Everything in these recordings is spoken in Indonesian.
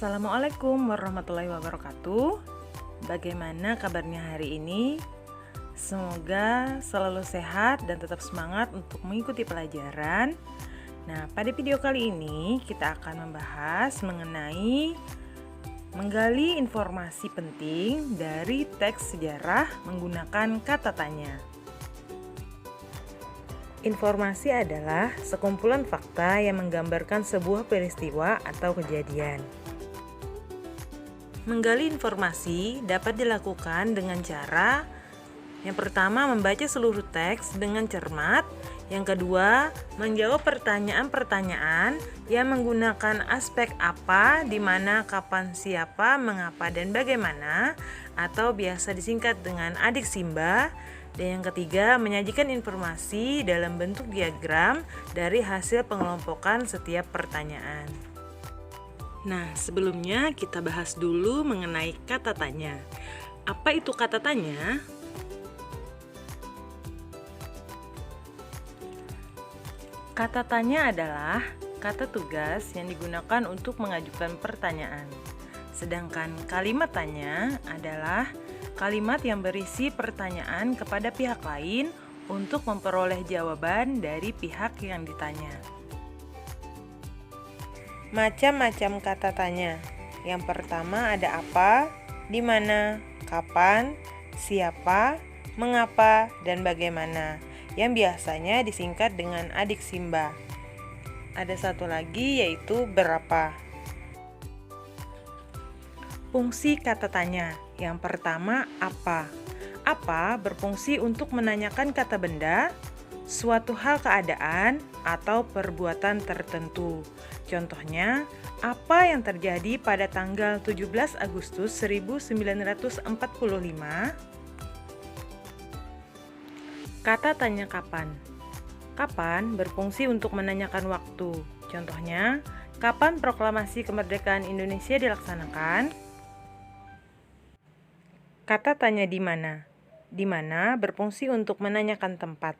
Assalamualaikum warahmatullahi wabarakatuh. Bagaimana kabarnya hari ini? Semoga selalu sehat dan tetap semangat untuk mengikuti pelajaran. Nah, pada video kali ini kita akan membahas mengenai menggali informasi penting dari teks sejarah menggunakan kata tanya. Informasi adalah sekumpulan fakta yang menggambarkan sebuah peristiwa atau kejadian. Menggali informasi dapat dilakukan dengan cara yang pertama, membaca seluruh teks dengan cermat. Yang kedua, menjawab pertanyaan-pertanyaan yang menggunakan aspek apa, di mana, kapan, siapa, mengapa, dan bagaimana, atau biasa disingkat dengan adik Simba. Dan yang ketiga, menyajikan informasi dalam bentuk diagram dari hasil pengelompokan setiap pertanyaan. Nah, sebelumnya kita bahas dulu mengenai kata tanya. Apa itu kata tanya? Kata tanya adalah kata tugas yang digunakan untuk mengajukan pertanyaan. Sedangkan kalimat tanya adalah kalimat yang berisi pertanyaan kepada pihak lain untuk memperoleh jawaban dari pihak yang ditanya. Macam-macam kata tanya. Yang pertama ada apa, di mana, kapan, siapa, mengapa, dan bagaimana, yang biasanya disingkat dengan adik Simba. Ada satu lagi yaitu berapa. Fungsi kata tanya. Yang pertama apa. Apa berfungsi untuk menanyakan kata benda, suatu hal, keadaan, atau perbuatan tertentu. Contohnya, apa yang terjadi pada tanggal 17 Agustus 1945? Kata tanya kapan. Kapan berfungsi untuk menanyakan waktu. Contohnya, kapan proklamasi kemerdekaan Indonesia dilaksanakan? Kata tanya di mana. Di mana berfungsi untuk menanyakan tempat.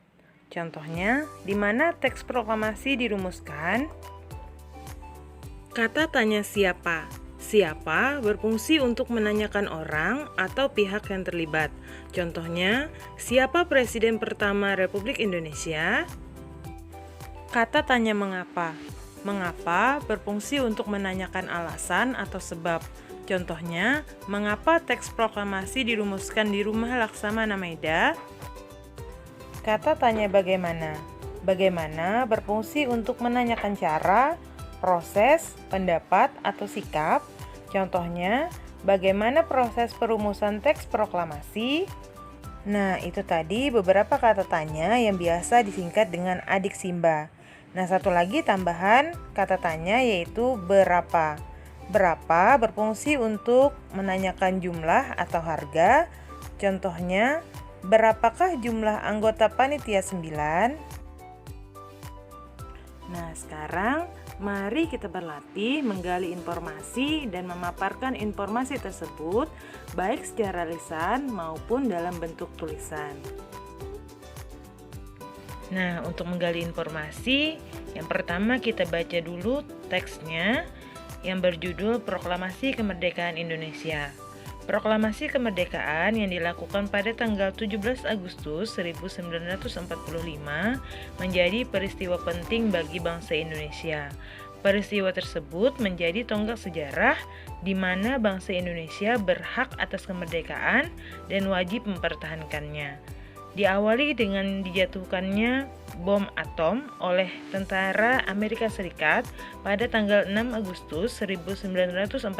Contohnya, di mana teks proklamasi dirumuskan? Kata tanya siapa. Siapa berfungsi untuk menanyakan orang atau pihak yang terlibat. Contohnya, siapa Presiden pertama Republik Indonesia? Kata tanya mengapa. Mengapa berfungsi untuk menanyakan alasan atau sebab. Contohnya, mengapa teks proklamasi dirumuskan di Rumah Laksamana Maida? Kata tanya bagaimana. Bagaimana berfungsi untuk menanyakan cara, proses, pendapat, atau sikap. Contohnya, bagaimana proses perumusan teks proklamasi? Nah, itu tadi beberapa kata tanya yang biasa disingkat dengan adik Simba. Nah, satu lagi tambahan kata tanya yaitu berapa. Berapa berfungsi untuk menanyakan jumlah atau harga. Contohnya, berapakah jumlah anggota panitia 9? Nah, sekarang mari kita berlatih menggali informasi dan memaparkan informasi tersebut baik secara lisan maupun dalam bentuk tulisan. Nah, untuk menggali informasi, yang pertama kita baca dulu teksnya yang berjudul Proklamasi Kemerdekaan Indonesia. Proklamasi kemerdekaan yang dilakukan pada tanggal 17 Agustus 1945 menjadi peristiwa penting bagi bangsa Indonesia. Peristiwa tersebut menjadi tonggak sejarah di mana bangsa Indonesia berhak atas kemerdekaan dan wajib mempertahankannya. Diawali dengan dijatuhkannya bom atom oleh tentara Amerika Serikat pada tanggal 6 Agustus 1945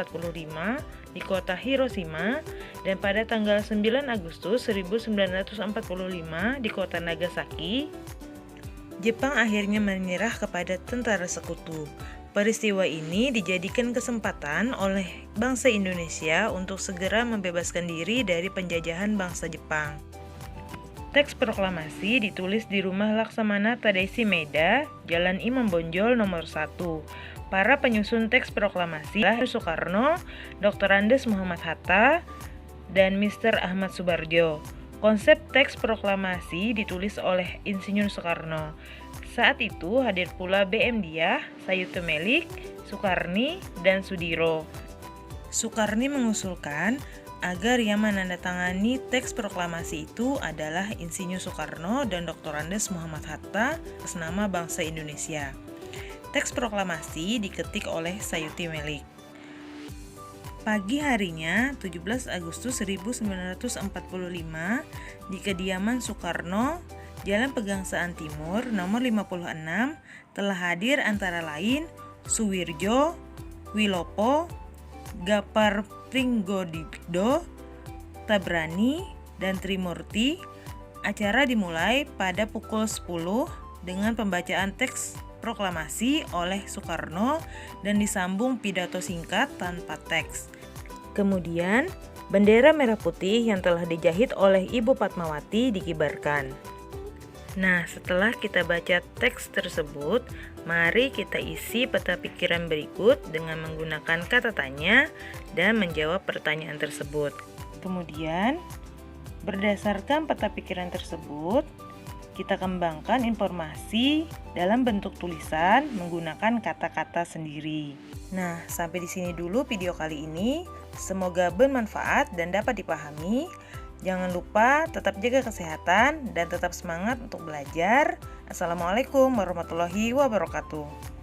di kota Hiroshima dan pada tanggal 9 Agustus 1945 di kota Nagasaki. Jepang akhirnya menyerah kepada tentara sekutu. Peristiwa ini dijadikan kesempatan oleh bangsa Indonesia untuk segera membebaskan diri dari penjajahan bangsa Jepang. Teks proklamasi ditulis di Rumah Laksamana Tadashi Maida, Jalan Imam Bonjol nomor 1. Para penyusun teks proklamasi adalah Soekarno, Dr. Andes Muhammad Hatta, dan Mr. Ahmad Subarjo. Konsep teks proklamasi ditulis oleh Insinyur Soekarno. Saat itu hadir pula B.M. Diah, Sayuto Melik, Sukarni, dan Sudiro. Soekarni mengusulkan agar yang menandatangani teks proklamasi itu adalah Insinyur Soekarno dan Dr. Andes Muhammad Hatta atas nama bangsa Indonesia. Teks proklamasi diketik oleh Sayuti Melik. Pagi harinya, 17 Agustus 1945, di kediaman Soekarno, Jalan Pegangsaan Timur, nomor 56, telah hadir antara lain Suwirjo, Wilopo, Gapar Pringgodikdo, Tabrani, dan Trimurti. Acara dimulai pada pukul 10 dengan pembacaan teks proklamasi oleh Soekarno dan disambung pidato singkat tanpa teks. Kemudian, bendera merah putih yang telah dijahit oleh Ibu Fatmawati dikibarkan. Nah, setelah kita baca teks tersebut, mari kita isi peta pikiran berikut dengan menggunakan kata tanya dan menjawab pertanyaan tersebut. Kemudian, berdasarkan peta pikiran tersebut, kita kembangkan informasi dalam bentuk tulisan menggunakan kata-kata sendiri. Nah, sampai di sini dulu video kali ini. Semoga bermanfaat dan dapat dipahami. Jangan lupa tetap jaga kesehatan dan tetap semangat untuk belajar. Assalamualaikum warahmatullahi wabarakatuh.